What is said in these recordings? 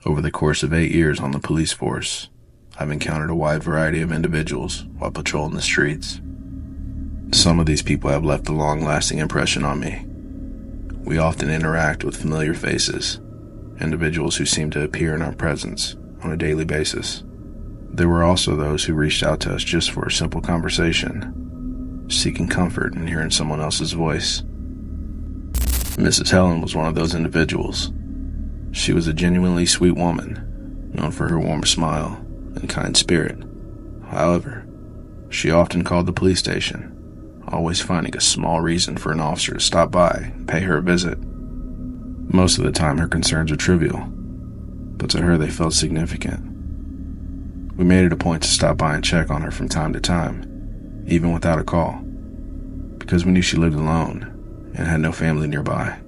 Over the course of 8 years on the police force, I've encountered a wide variety of individuals while patrolling the streets. Some of these people have left a long-lasting impression on me. We often interact with familiar faces, individuals who seem to appear in our presence on a daily basis. There were also those who reached out to us just for a simple conversation, seeking comfort in hearing someone else's voice. Mrs. Helen was one of those individuals. She was a genuinely sweet woman, known for her warm smile and kind spirit. However, she often called the police station, always finding a small reason for an officer to stop by and pay her a visit. Most of the time her concerns are trivial, but to her they felt significant. We made it a point to stop by and check on her from time to time, even without a call, because we knew she lived alone and had no family nearby.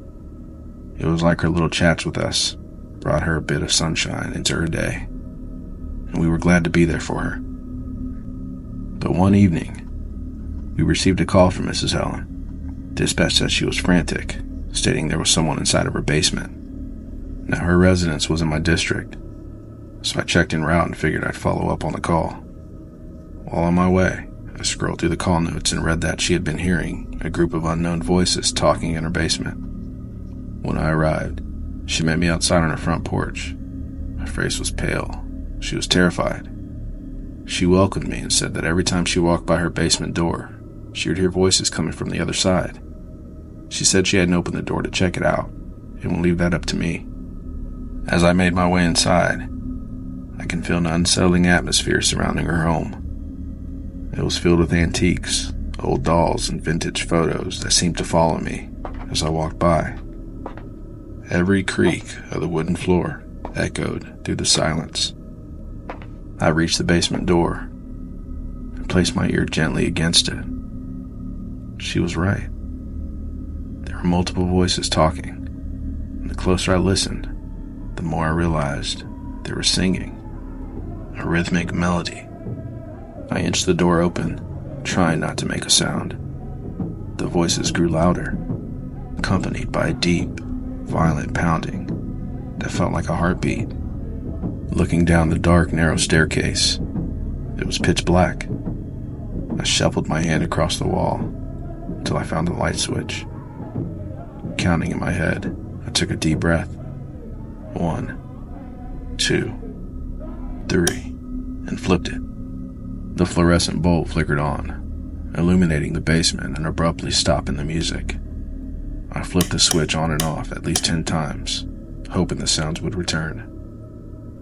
It was like her little chats with us brought her a bit of sunshine into her day, and we were glad to be there for her. But one evening, we received a call from Mrs. Helen. Dispatch said she was frantic, stating there was someone inside of her basement. Now, her residence was in my district, so I checked en route and figured I'd follow up on the call. While on my way, I scrolled through the call notes and read that she had been hearing a group of unknown voices talking in her basement. When I arrived, she met me outside on her front porch. Her face was pale. She was terrified. She welcomed me and said that every time she walked by her basement door, she would hear voices coming from the other side. She said she hadn't opened the door to check it out and would leave that up to me. As I made my way inside, I can feel an unsettling atmosphere surrounding her home. It was filled with antiques, old dolls, and vintage photos that seemed to follow me as I walked by. Every creak of the wooden floor echoed through the silence. I reached the basement door and placed my ear gently against it. She was right. There were multiple voices talking, and the closer I listened, the more I realized they were singing a rhythmic melody. I inched the door open, trying not to make a sound. The voices grew louder, accompanied by a deep, violent pounding that felt like a heartbeat. Looking down the dark, narrow staircase, it was pitch black. I shuffled my hand across the wall until I found the light switch. Counting in my head, I took a deep breath. 1, 2, 3, and flipped it. The fluorescent bulb flickered on, illuminating the basement and abruptly stopping the music. I flipped the switch on and off at least 10 times, hoping the sounds would return.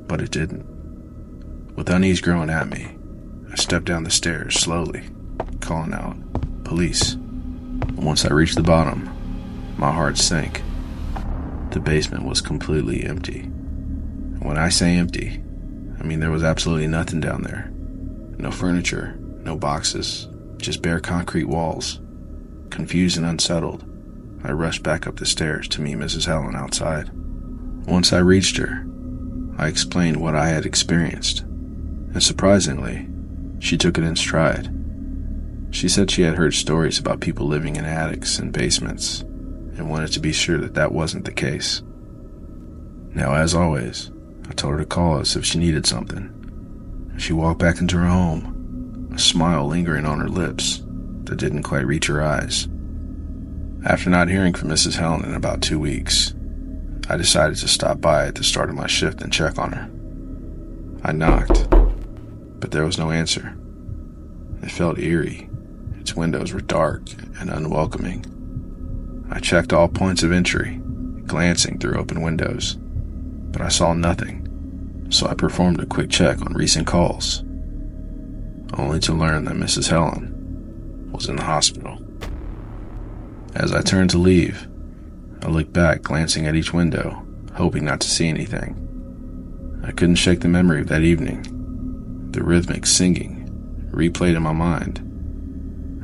But it didn't. With unease growing at me, I stepped down the stairs slowly, calling out, "Police." Once I reached the bottom, my heart sank. The basement was completely empty. And when I say empty, I mean there was absolutely nothing down there. No furniture, no boxes, just bare concrete walls. Confused and unsettled, I rushed back up the stairs to meet Mrs. Helen outside. Once I reached her, I explained what I had experienced, and surprisingly, she took it in stride. She said she had heard stories about people living in attics and basements, and wanted to be sure that that wasn't the case. Now, as always, I told her to call us if she needed something. She walked back into her home, a smile lingering on her lips that didn't quite reach her eyes. After not hearing from Mrs. Helen in about 2 weeks, I decided to stop by at the start of my shift and check on her. I knocked, but there was no answer. It felt eerie. Its windows were dark and unwelcoming. I checked all points of entry, glancing through open windows, but I saw nothing, so I performed a quick check on recent calls, only to learn that Mrs. Helen was in the hospital. As I turned to leave, I looked back, glancing at each window, hoping not to see anything. I couldn't shake the memory of that evening. The rhythmic singing replayed in my mind.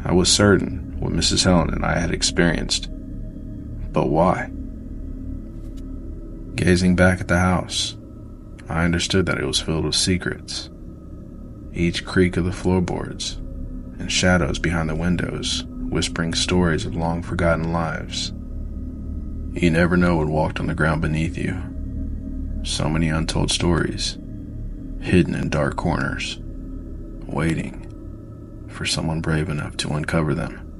I was certain what Mrs. Helen and I had experienced. But why? Gazing back at the house, I understood that it was filled with secrets. Each creak of the floorboards and shadows behind the windows whispering stories of long-forgotten lives. You never know what walked on the ground beneath you, So many untold stories, hidden in dark corners, waiting for someone brave enough to uncover them.